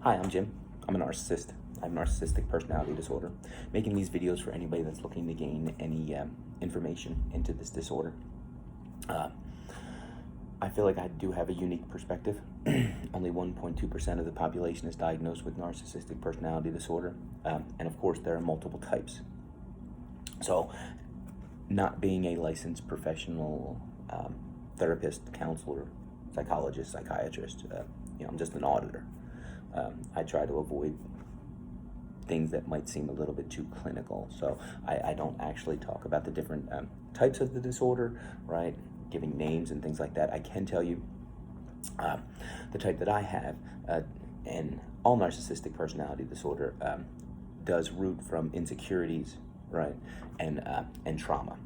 Hi, I'm Jim. I'm a narcissist. I have narcissistic personality disorder. Making these videos for anybody that's looking to gain any information into this disorder. I feel like I do have a unique perspective. Only 1.2% of the population is diagnosed with narcissistic personality disorder. And of course, there are multiple types. So, not being a licensed professional therapist, counselor, psychologist, psychiatrist, I'm just an auditor. I try to avoid things that might seem a little bit too clinical. So I don't actually talk about the different types of the disorder, right? Giving names and things like that. I can tell you the type that I have, and all narcissistic personality disorder does root from insecurities, right? And trauma.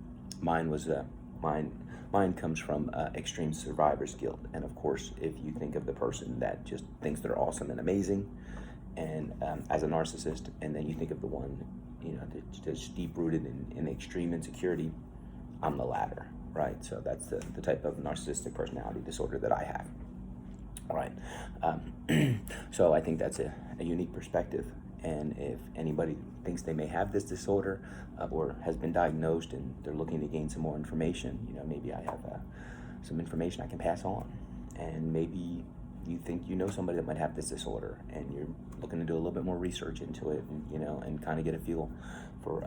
Mine comes from extreme survivor's guilt. And of course, if you think of the person that just thinks they're awesome and amazing, and as a narcissist, and then you think of the one, that's deep-rooted in extreme insecurity, I'm the latter, right? So that's the type of narcissistic personality disorder that I have, all right? So I think that's a unique perspective. And if anybody thinks they may have this disorder or has been diagnosed and they're looking to gain some more information, maybe I have some information I can pass on. And maybe you think you know somebody that might have this disorder and you're looking to do a little bit more research into it, and kind of get a feel for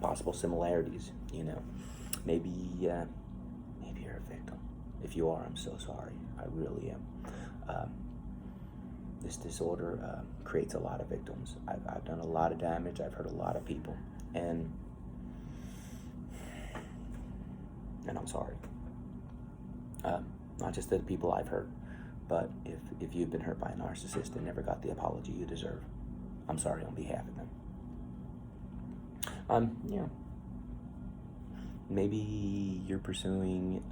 possible similarities. Maybe you're a victim. If you are, I'm so sorry. I really am. This disorder creates a lot of victims. I've done a lot of damage. I've hurt a lot of people, and I'm sorry. Not just the people I've hurt, but if you've been hurt by a narcissist and never got the apology you deserve, I'm sorry on behalf of them. Maybe you're pursuing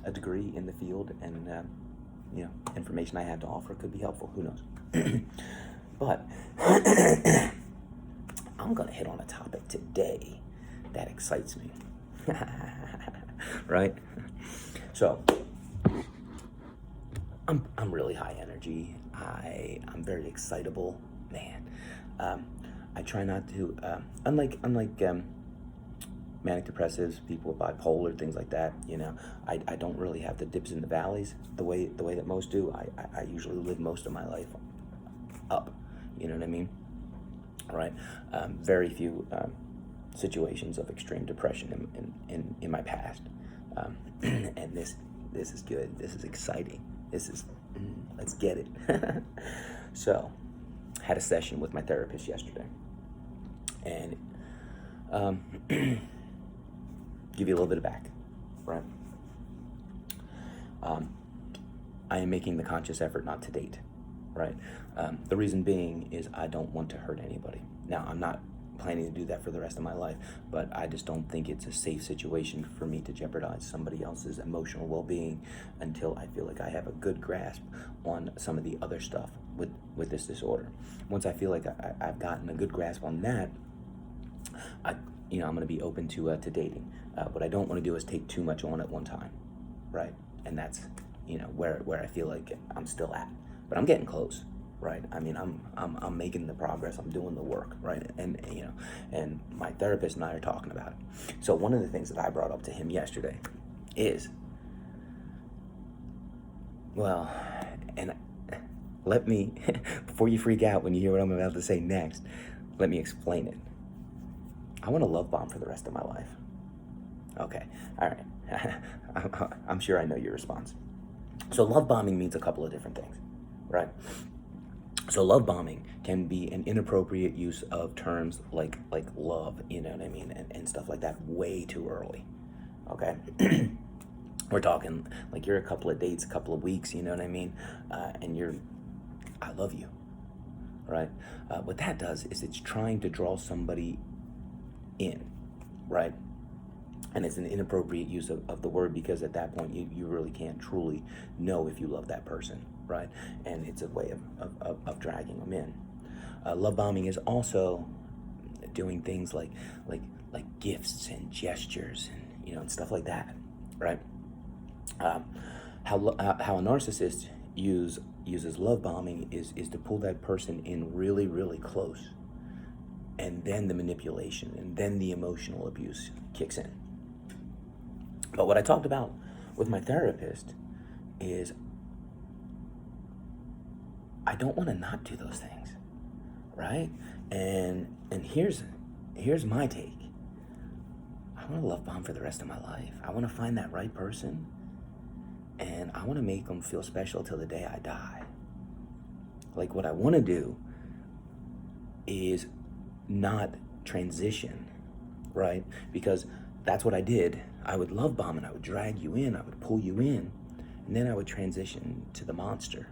a degree in the field, and information I have to offer could be helpful. Who knows? But I'm gonna hit on a topic today that excites me. Right? So I'm really high energy. I'm very excitable, man. I try not to unlike manic depressives, people with bipolar, things like that. I don't really have the dips and the valleys the way that most do. I usually live most of my life up. You know what I mean? Right? Very few situations of extreme depression in my past. And this is good. This is exciting. This is let's get it. So, had a session with my therapist yesterday, and give you a little bit of back, right? I am making the conscious effort not to date, right? The reason being is I don't want to hurt anybody. Now, I'm not planning to do that for the rest of my life, but I just don't think it's a safe situation for me to jeopardize somebody else's emotional well-being until I feel like I have a good grasp on some of the other stuff with this disorder. Once I feel like I've gotten a good grasp on that, I'm going to be open to dating. What I don't want to do is take too much on at one time, right? And that's, where I feel like I'm still at. But I'm getting close, right? I mean, I'm making the progress. I'm doing the work, right? And and my therapist and I are talking about it. So one of the things that I brought up to him yesterday is, well, and let me, before you freak out when you hear what I'm about to say next, let me explain it. I want to love bomb for the rest of my life. Okay, all right. I'm sure I know your response. So love bombing means a couple of different things, right? So love bombing can be an inappropriate use of terms like love, you know what I mean, and stuff like that way too early, okay? We're talking like you're a couple of dates, a couple of weeks, you know what I mean, and I love you, right? What that does is it's trying to draw somebody in, right? And it's an inappropriate use of the word, because at that point you really can't truly know if you love that person, right? And it's a way of dragging them in. Love bombing is also doing things like gifts and gestures and and stuff like that, right? How a narcissist uses love bombing is to pull that person in really, really close, and then the manipulation, and then the emotional abuse kicks in. But what I talked about with my therapist is I don't want to not do those things, right? And here's my take. I want to love bomb for the rest of my life. I want to find that right person, and I want to make them feel special till the day I die. Like, what I want to do is not transition, right? Because that's what I did. I would love bomb, and I would drag you in, I would pull you in, and then I would transition to the monster.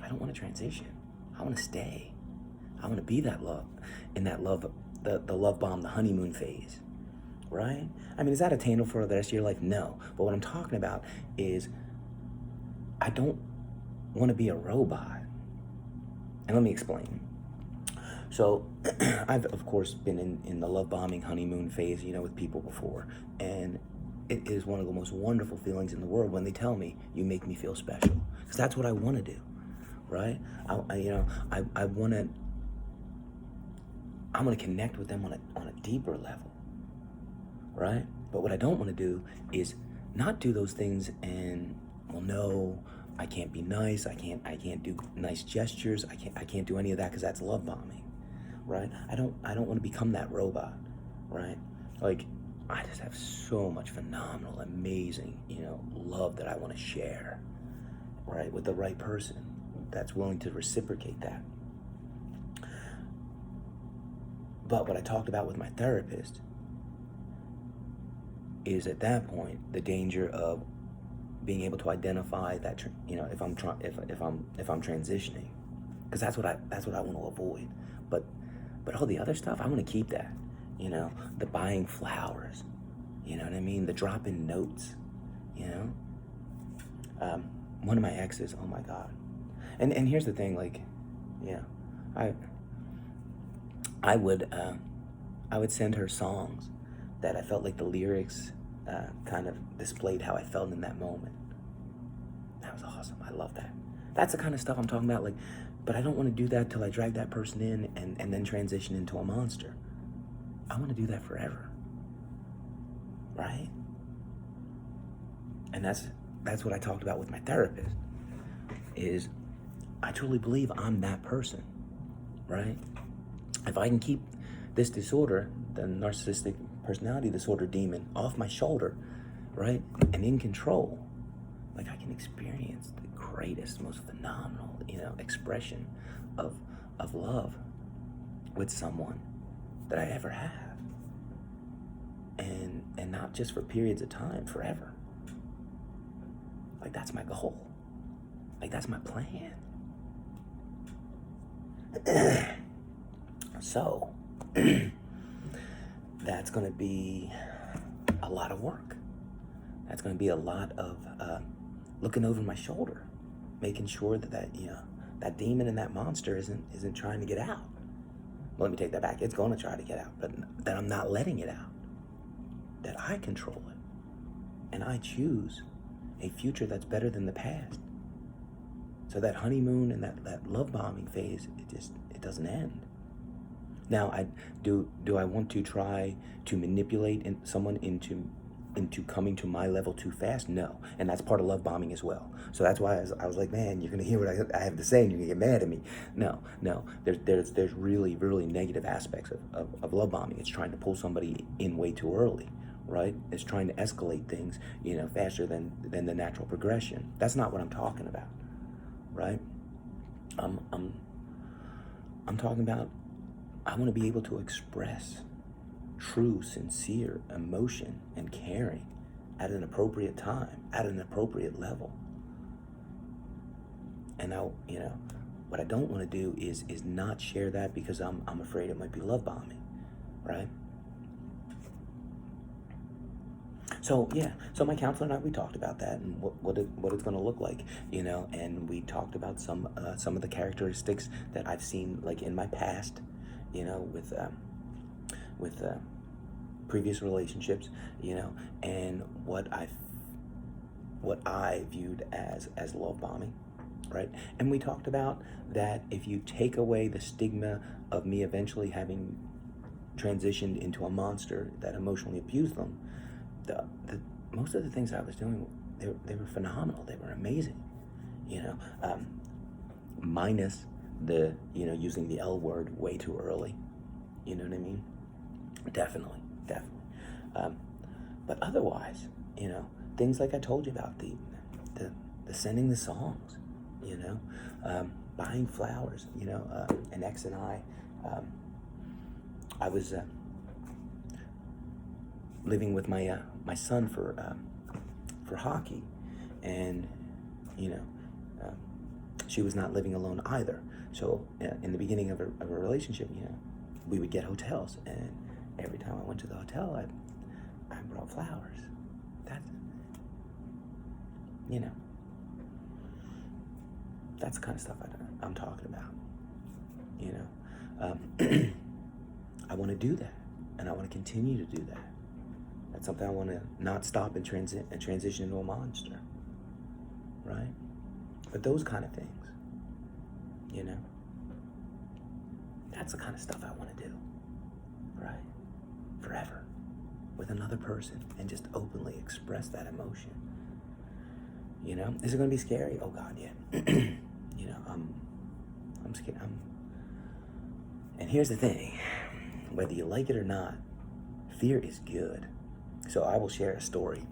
I don't want to transition. I want to stay. I want to be that love, in that love, the love bomb, the honeymoon phase, right? I mean, is that attainable for the rest of your life? No. But what I'm talking about is I don't want to be a robot. And let me explain. So I've, of course, been in the love bombing honeymoon phase, with people before. And it is one of the most wonderful feelings in the world when they tell me, you make me feel special. Because that's what I want to do, right? I want to connect with them on a deeper level, right? But what I don't want to do is not do those things and, well, no, I can't be nice. I can't do nice gestures. I can't do any of that because that's love bombing, right? I don't want to become that robot, right? Like, I just have so much phenomenal, amazing, love that I want to share, right, with the right person that's willing to reciprocate that. But what I talked about with my therapist is, at that point, the danger of being able to identify that, if I'm transitioning, because that's what I want to avoid. But all the other stuff, I want to keep that. The buying flowers, you know what I mean? The dropping notes, one of my exes, oh my God. And here's the thing, like, I would send her songs that I felt like the lyrics kind of displayed how I felt in that moment. That was awesome. I love that. That's the kind of stuff I'm talking about. Like, but I don't want to do that till I drag that person in and then transition into a monster. I want to do that forever, right? And that's what I talked about with my therapist. Is I truly believe I'm that person, right? If I can keep this disorder, the narcissistic personality disorder demon, off my shoulder, right, and in control, like, I can experience the greatest, most phenomenal, expression of love with someone that I ever have, and not just for periods of time, forever. Like, that's my goal. Like, that's my plan. So that's going to be a lot of work. That's going to be a lot of looking over my shoulder, making sure that demon and that monster isn't trying to get out. Well, let me take that back. It's going to try to get out, but that I'm not letting it out. That I control it, and I choose a future that's better than the past. So that honeymoon and that love bombing phase, it doesn't end. Now, do I want to try to manipulate someone into coming to my level too fast? No, and that's part of love bombing as well. So that's why I was like, man, you're gonna hear what I have to say, and you're gonna get mad at me. No. There's really, really negative aspects of love bombing. It's trying to pull somebody in way too early, right? It's trying to escalate things, faster than the natural progression. That's not what I'm talking about, right? I'm talking about, I want to be able to express true, sincere emotion and caring at an appropriate time, at an appropriate level. And what I don't want to do is not share that because I'm afraid it might be love bombing, right? So my counselor and I, we talked about that and what it's going to look like, and we talked about some of the characteristics that I've seen, like, in my past, with previous relationships, and what I viewed as love bombing, right? And we talked about that if you take away the stigma of me eventually having transitioned into a monster that emotionally abused them, the most of the things I was doing, they were phenomenal. They were amazing, you know, minus the, you know, using the L word way too early. You know what I mean? Definitely. But otherwise, you know, things like I told you about, the sending the songs, you know, buying flowers, you know, an ex and I was living with my son for hockey, and you know, she was not living alone either. So in the beginning of a relationship, you know, we would get hotels, and every time I went to the hotel, I brought flowers. That's, you know, that's the kind of stuff I'm talking about. You know, I want to do that, and I want to continue to do that. That's something I want to not stop and transition into a monster, right? But those kind of things, you know, that's the kind of stuff I want to do, right? Forever, with another person, and just openly express that emotion. You know, is it going to be scary? Oh God, yeah. You know, I'm scared. And here's the thing, whether you like it or not, fear is good. So I will share a story.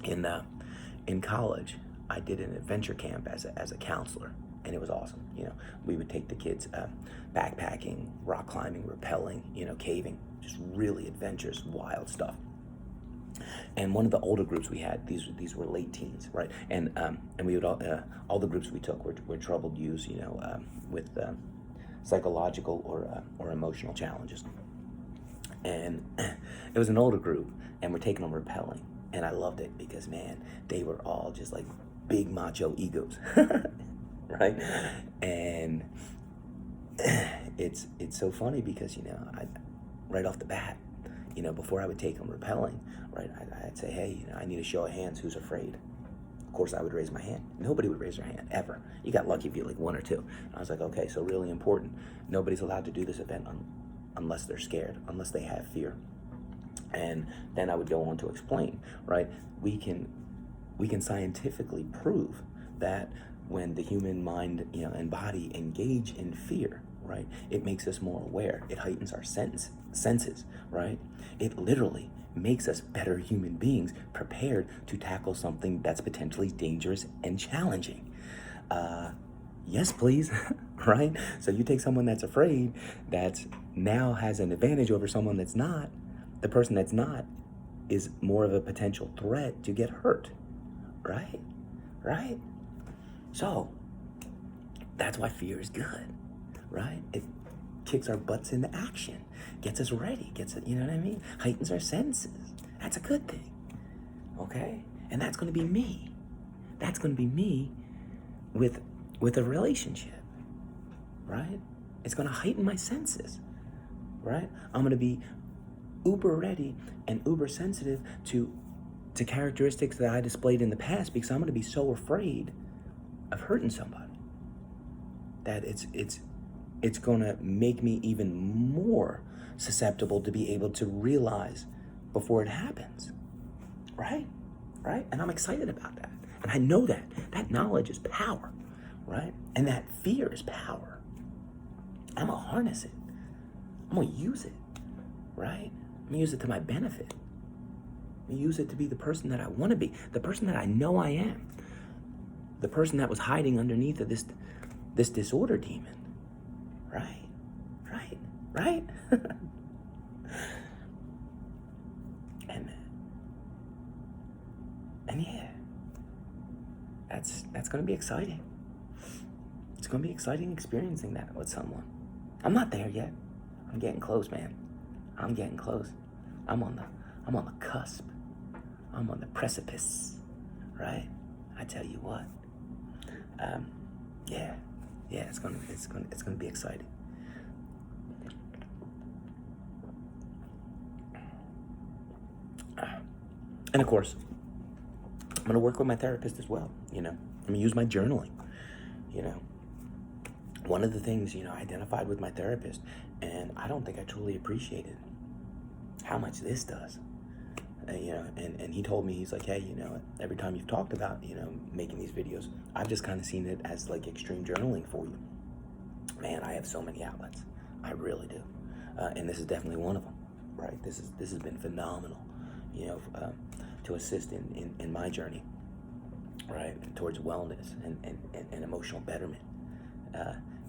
In college, I did an adventure camp as a counselor, and it was awesome. You know, we would take the kids backpacking, rock climbing, rappelling, you know, caving, just really adventurous, wild stuff. And one of the older groups we had, these were late teens, right? And we would all the groups we took were troubled youths, you know, with psychological or emotional challenges. And it was an older group, and we're taking them rappelling, and I loved it because, man, they were all just like big macho egos, right? And it's so funny because, you know, right off the bat, you know, before I would take them rappelling, right, I'd say, hey, you know, I need a show of hands, who's afraid? Of course, I would raise my hand. Nobody would raise their hand, ever. You got lucky if you had like one or two. And I was like, okay, so really important. Nobody's allowed to do this event unless they're scared, unless they have fear. And then I would go on to explain, right, we can scientifically prove that when the human mind, you know, and body engage in fear, right, it makes us more aware. It heightens our senses, right? It literally makes us better human beings, prepared to tackle something that's potentially dangerous and challenging. Yes, please, right? So you take someone that's afraid, that now has an advantage over someone that's not. The person that's not is more of a potential threat to get hurt, right? Right? So that's why fear is good, right? It kicks our butts into action, gets us ready, gets it, you know what I mean? Heightens our senses. That's a good thing, okay? And that's going to be me. That's going to be me with a relationship, right? It's going to heighten my senses, right? I'm going to be uber ready and uber sensitive to characteristics that I displayed in the past, because I'm going to be so afraid of hurting somebody that it's going to make me even more susceptible to be able to realize before it happens, right? And I'm excited about that, and I know that knowledge is power, right? And that fear is power. I'm gonna harness it. I'm gonna use it, right? I'm gonna use it to my benefit. I'm gonna use it to be the person that I want to be, the person that I know I am, the person that was hiding underneath of this disorder demon, right? And yeah, that's gonna be exciting. It's gonna be exciting experiencing that with someone. I'm not there yet. I'm getting close, man. I'm getting close. I'm on the cusp. I'm on the precipice, right? I tell you what. Yeah, it's gonna be exciting. And of course, I'm gonna work with my therapist as well. You know, I'm gonna use my journaling. you know, one of the things, I identified with my therapist, and I don't think I truly appreciated how much this does. And he told me, he's like, hey, every time you've talked about, making these videos, I've just kind of seen it as like extreme journaling for you. Man, I have so many outlets. I really do. And this is definitely one of them, right? This has been phenomenal, to assist in my journey, right, towards wellness and emotional betterment.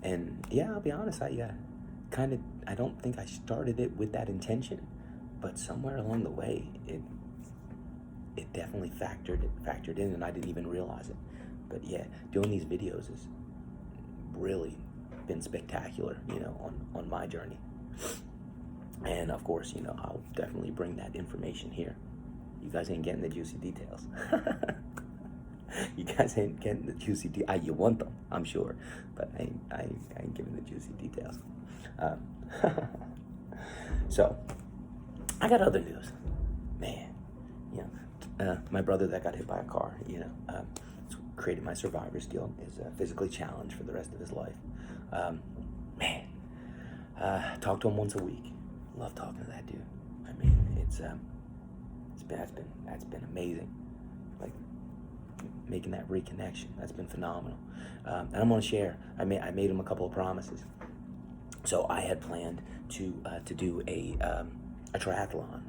And yeah, I'll be honest, I don't think I started it with that intention, but somewhere along the way, it definitely factored in, and I didn't even realize it. But yeah, doing these videos has really been spectacular, on my journey. And of course, I'll definitely bring that information here. You guys ain't getting the juicy details. You guys ain't getting the juicy details. You want them, I'm sure, but I ain't giving the juicy details. So, I got other news. Man, my brother that got hit by a car, created my survivor's guilt, is physically challenged for the rest of his life. Talk to him once a week. Love talking to that dude. I mean, that's been amazing. Like, making that reconnection, that's been phenomenal. And I'm gonna share. I made him a couple of promises. So I had planned to do a triathlon,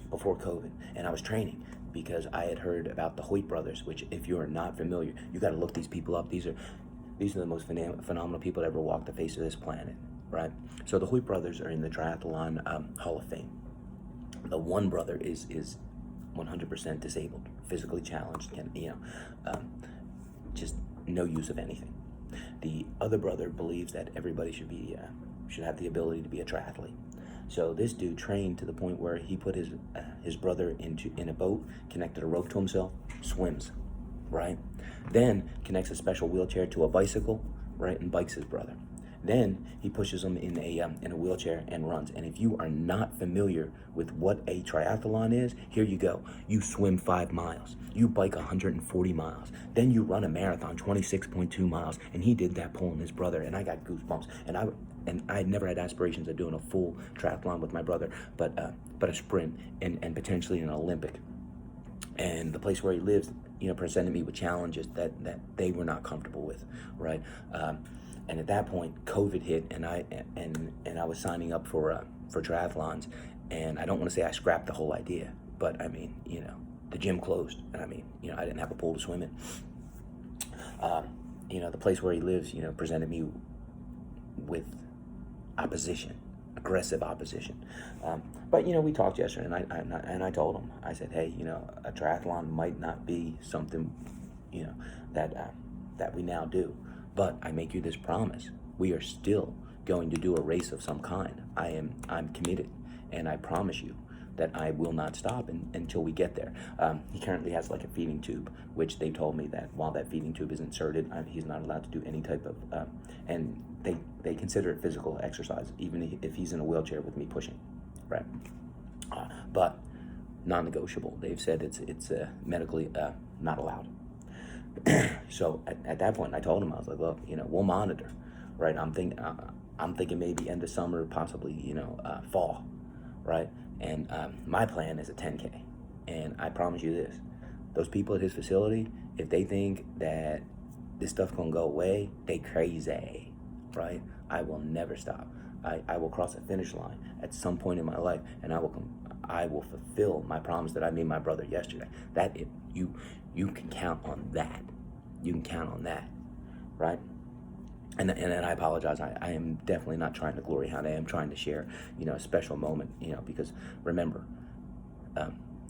before COVID, and I was training because I had heard about the Hoyt brothers, which, if you are not familiar, you got to look these people up. These are the most phenomenal people that ever walked the face of this planet, right? So the Hoyt brothers are in the triathlon Hall of Fame. The one brother is 100% disabled, physically challenged, just no use of anything. The other brother believes that everybody should have the ability to be a triathlete. So this dude trained to the point where he put his brother in a boat, connected a rope to himself, swims, right? Then connects a special wheelchair to a bicycle, right, and bikes his brother. Then he pushes him in a wheelchair and runs. And if you are not familiar with what a triathlon is, here you go. You swim 5 miles. You bike 140 miles. Then you run a marathon, 26.2 miles. And he did that pulling his brother, and I got goosebumps. And I had never had aspirations of doing a full triathlon with my brother, but a sprint and potentially an Olympic. And the place where he lives, presented me with challenges that they were not comfortable with, right? And at that point, COVID hit, and I was signing up for triathlons, and I don't want to say I scrapped the whole idea, but I mean, the gym closed, and I mean, I didn't have a pool to swim in. The place where he lives, presented me with opposition, aggressive opposition. But we talked yesterday, and I told him, I said, hey, a triathlon might not be something, that we now do. But I make you this promise: we are still going to do a race of some kind. I'm committed, and I promise you that I will not stop until we get there. He currently has like a feeding tube, which they told me that while that feeding tube is inserted, he's not allowed to do any type of, and they consider it physical exercise, even if he's in a wheelchair with me pushing, right? But non-negotiable. They've said it's medically not allowed. So at that point, I told him, I was like, look, we'll monitor, right? I'm thinking maybe end of summer, possibly, fall, right? And my plan is a 10K. And I promise you this: those people at his facility, if they think that this stuff gonna go away, they crazy, right? I will never stop. I will cross a finish line at some point in my life, and I will fulfill my promise that I made my brother yesterday. That you can count on that. You can count on that, right? And I apologize. I am definitely not trying to glory hunt. I am trying to share, a special moment, because remember,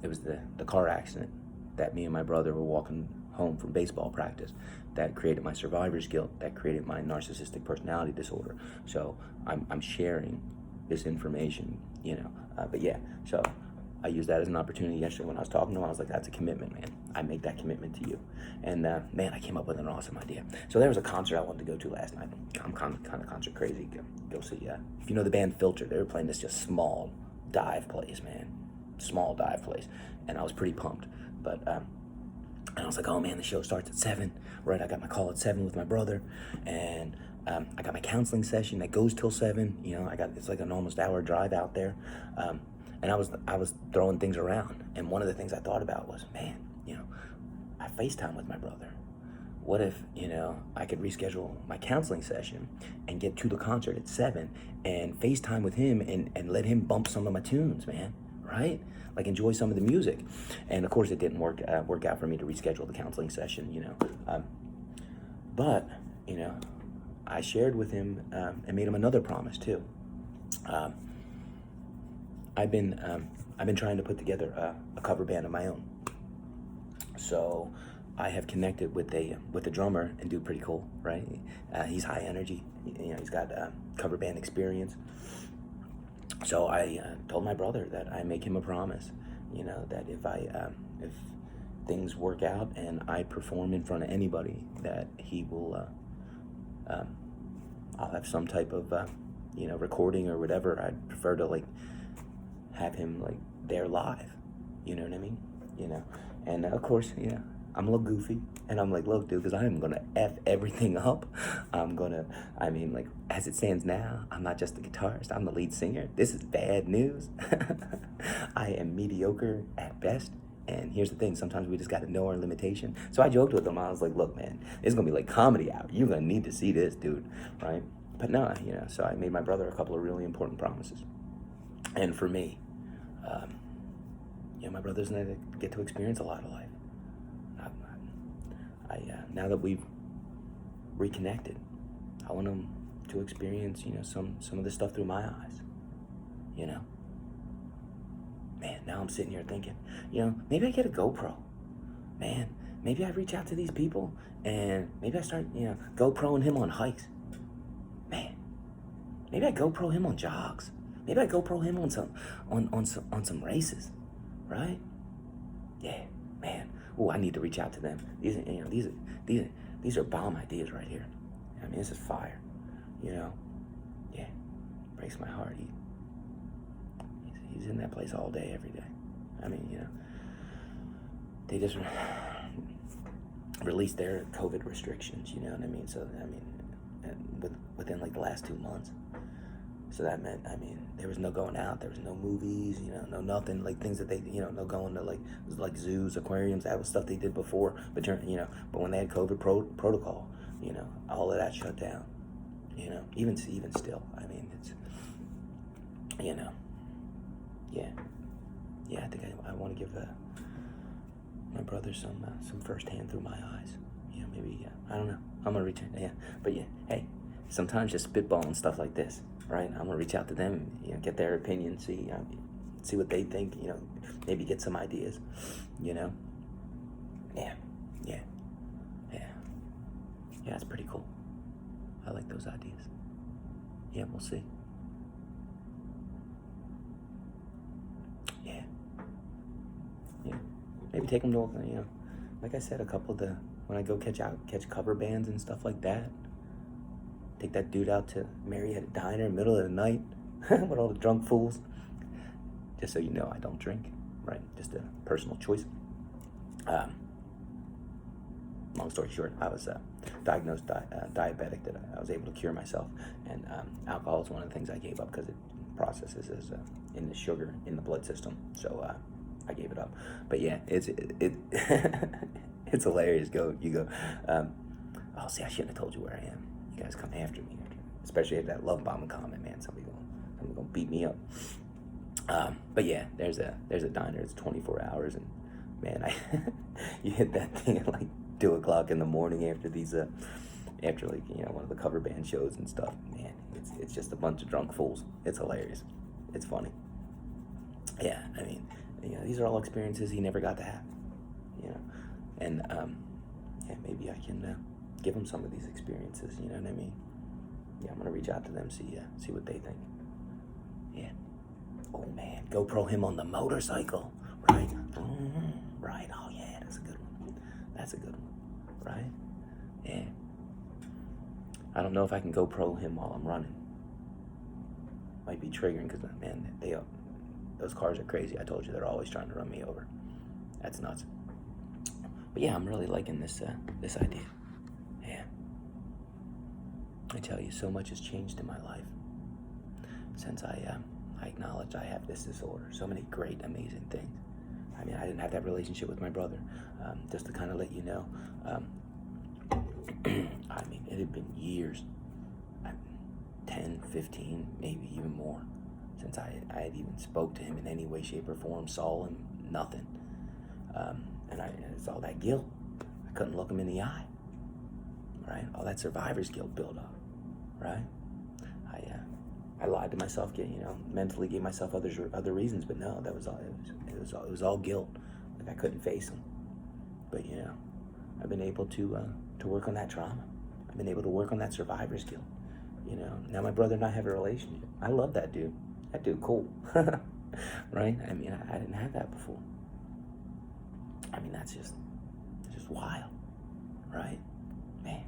it was the car accident that me and my brother were walking home from baseball practice that created my survivor's guilt, that created my narcissistic personality disorder. So I'm sharing this information, but yeah, so I used that as an opportunity yesterday when I was talking to him. I was like, that's a commitment, man. I make that commitment to you. And man, I came up with an awesome idea. So there was a concert I wanted to go to last night. I'm kind of concert crazy. Go see, if you know the band Filter, they were playing this just small dive place, man. Small dive place. And I was pretty pumped. But And I was like, oh man, the show starts at 7, right? I got my call at 7 with my brother, and I got my counseling session that goes till 7. It's like an almost hour drive out there, and I was throwing things around. And one of the things I thought about was, man, I FaceTime with my brother. What if, I could reschedule my counseling session and get to the concert at 7 and FaceTime with him and let him bump some of my tunes, man, right? Like enjoy some of the music. And of course it didn't work out for me to reschedule the counseling session, but I shared with him and made him another promise too. I've been trying to put together a cover band of my own. So I have connected with a drummer and dude pretty cool, right? He's high energy, he's got cover band experience. So I told my brother that I make him a promise, that if things work out and I perform in front of anybody, that he will, I'll have some type of, recording or whatever. I'd prefer to have him there live, you know what I mean? And of course, I'm a little goofy, and I'm like, look, dude, because I'm going to F everything up. As it stands now, I'm not just the guitarist, I'm the lead singer. This is bad news. I am mediocre at best, and here's the thing, sometimes we just got to know our limitation. So I joked with him, I was like, look, man, it's going to be like comedy hour. You're going to need to see this, dude, right? But no, so I made my brother a couple of really important promises. And for me, my brother's going to get to experience a lot of life. Now that we've reconnected, I want him to experience, some of this stuff through my eyes, Man, now I'm sitting here thinking, maybe I get a GoPro. Man, maybe I reach out to these people and maybe I start, GoProing him on hikes. Man, maybe I GoPro him on jogs. Maybe I GoPro him on some races, right? Yeah, man. Oh, I need to reach out to them. These are bomb ideas right here. I mean, this is fire. Yeah, breaks my heart. He's in that place all day, every day. I mean, they just released their COVID restrictions. You know what I mean? So within the last 2 months. So that meant, there was no going out, there was no movies, no nothing, things that they, no going to zoos, aquariums. That was stuff they did before, but but when they had COVID protocol, all of that shut down, even still, it's, yeah, I think I want to give my brother some firsthand through my eyes, maybe, I don't know, I'm going to return, but hey, sometimes just spitballing stuff like this, right? I'm gonna reach out to them, get their opinion, see what they think, maybe get some ideas, Yeah, it's pretty cool. I like those ideas. Yeah, we'll see. Yeah, maybe take them to, like I said, a couple of when I go catch cover bands and stuff like that. Take that dude out to Marietta Diner, middle of the night, with all the drunk fools. Just so you know, I don't drink, right? Just a personal choice. Long story short, I was diagnosed diabetic that I was able to cure myself. And alcohol is one of the things I gave up because it processes as in the sugar in the blood system. So I gave it up. But yeah, it's it's hilarious. You go, oh, see, I shouldn't have told you where I am. You guys come after me, especially after that love bombing comment, man. Somebody gonna beat me up. But yeah, there's a diner. It's 24 hours, and man, you hit that thing at 2 o'clock in the morning after these after one of the cover band shows and stuff. Man, it's just a bunch of drunk fools. It's hilarious. It's funny. Yeah, these are all experiences he never got to have. And maybe I can. Give them some of these experiences, you know what I mean? Yeah, I'm gonna reach out to them, see what they think. Yeah. Oh man, GoPro him on the motorcycle, right? Right. Oh yeah, that's a good one. Right? Yeah. I don't know if I can GoPro him while I'm running. Might be triggering because man, those cars are crazy. I told you they're always trying to run me over. That's nuts. But yeah, I'm really liking this idea. Yeah. I tell you, so much has changed in my life since I acknowledged I have this disorder. So many great, amazing things. I mean, I didn't have that relationship with my brother. Just to kind of let you know, I mean, it had been years, 10, 15, maybe even more, since I had even spoke to him in any way, shape, or form, saw him, nothing. And it's all that guilt. I couldn't look him in the eye, right? All that survivor's guilt built up, right? I lied to myself, mentally gave myself other reasons, but no, that was all. It was all guilt. Like I couldn't face them. But I've been able to work on that trauma. I've been able to work on that survivor's guilt. Now my brother and I have a relationship. I love that dude. That dude cool, right? I mean, I didn't have that before. I mean, that's just wild, right? Man.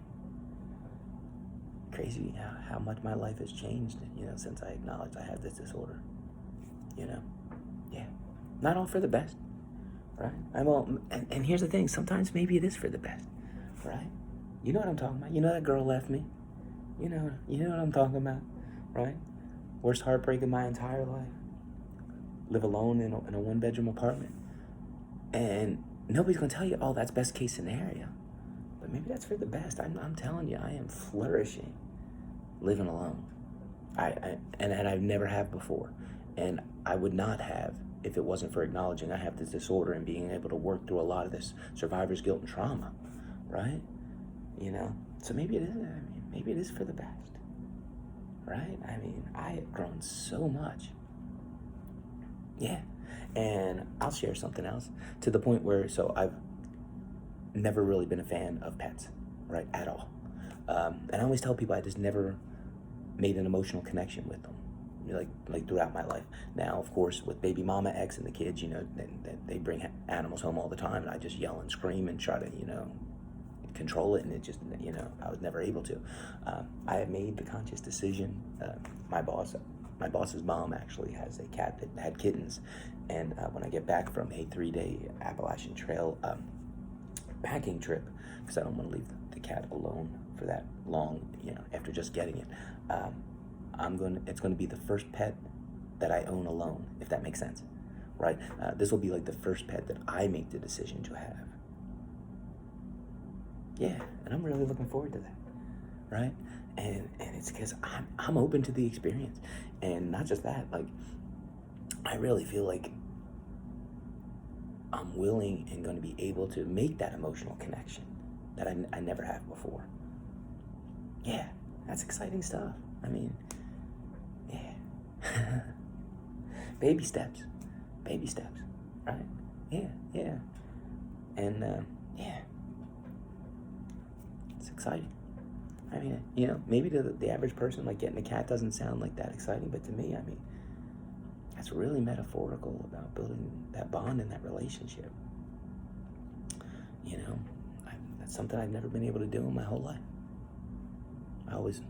Crazy how much my life has changed, since I acknowledged I have this disorder. Yeah, not all for the best, right? And here's the thing: sometimes maybe it is for the best, right? You know what I'm talking about? You know that girl left me. You know what I'm talking about, right? Worst heartbreak in my entire life. Live alone in a one-bedroom apartment, and nobody's gonna tell you, oh, that's best case scenario. But maybe that's for the best. I'm telling you, I am flourishing living alone. And I've never have before. And I would not have if it wasn't for acknowledging I have this disorder and being able to work through a lot of this survivor's guilt and trauma, right? So maybe it is. Maybe it is for the best, right? I mean, I have grown so much. Yeah. And I'll share something else to the point where, so I've never really been a fan of pets, right, at all. And I always tell people I just never made an emotional connection with them, like throughout my life. Now, of course, with baby mama X and the kids, they bring animals home all the time, and I just yell and scream and try to, control it, and it just, I was never able to. I have made the conscious decision. My boss's mom actually has a cat that had kittens, and when I get back from a 3-day Appalachian Trail packing trip, because I don't want to leave the cat alone for that long, after just getting it, it's going to be the first pet that I own alone, if that makes sense, right? This will be like the first pet that I make the decision to have. Yeah, and I'm really looking forward to that, right? And it's because I'm open to the experience. And not just that, like, I really feel like I'm willing and going to be able to make that emotional connection that I never have before. Yeah, that's exciting stuff. I mean, yeah. Baby steps, right? Yeah. And, yeah. It's exciting. I mean, maybe to the average person, like getting a cat doesn't sound like that exciting, but to me, I mean, that's really metaphorical about building that bond and that relationship. That's something I've never been able to do in my whole life. I always,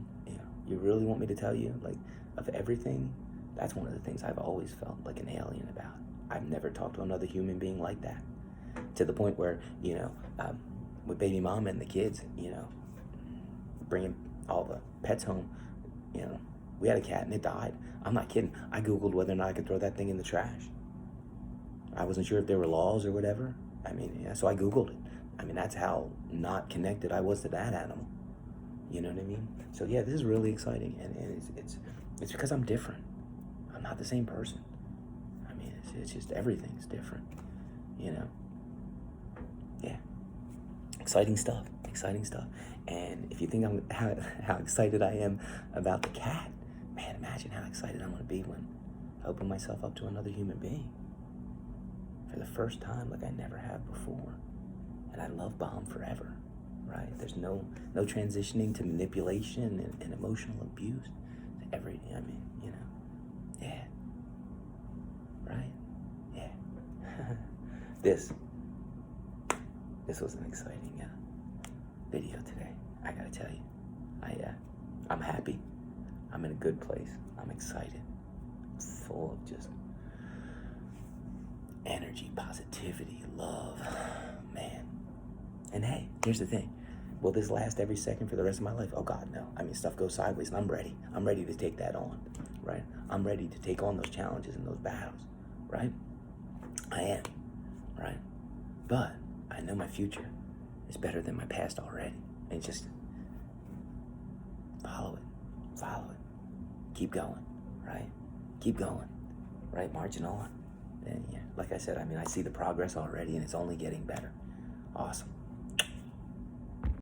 you really want me to tell you, like, of everything, that's one of the things I've always felt like an alien about. I've never talked to another human being like that. To the point where, with baby mama and the kids, bringing all the pets home, we had a cat and it died. I'm not kidding. I Googled whether or not I could throw that thing in the trash. I wasn't sure if there were laws or whatever. I mean, so I Googled it. I mean, that's how not connected I was to that animal. You know what I mean? So yeah, this is really exciting, and it's because I'm different. I'm not the same person. I mean, it's just everything's different. Yeah. Exciting stuff. And if you think how excited I am about the cat, man, imagine how excited I'm going to be when I open myself up to another human being for the first time, like I never have before. And I love bomb forever, right? There's no transitioning to manipulation and emotional abuse. Everything. I mean, yeah, right? Yeah. This was an exciting video today. I gotta tell you, I'm happy. I'm in a good place. I'm excited. I'm full of just energy, positivity, love. Man, And hey, here's the thing. Will this last every second for the rest of my life? Oh God, no. I mean, stuff goes sideways and I'm ready. I'm ready to take that on, right? I'm ready to take on those challenges and those battles, right? I am, right? But I know my future is better than my past already. And just follow it. Keep going, right? Keep going, right? Marching on. And yeah, like I said, I mean, I see the progress already and it's only getting better. Awesome.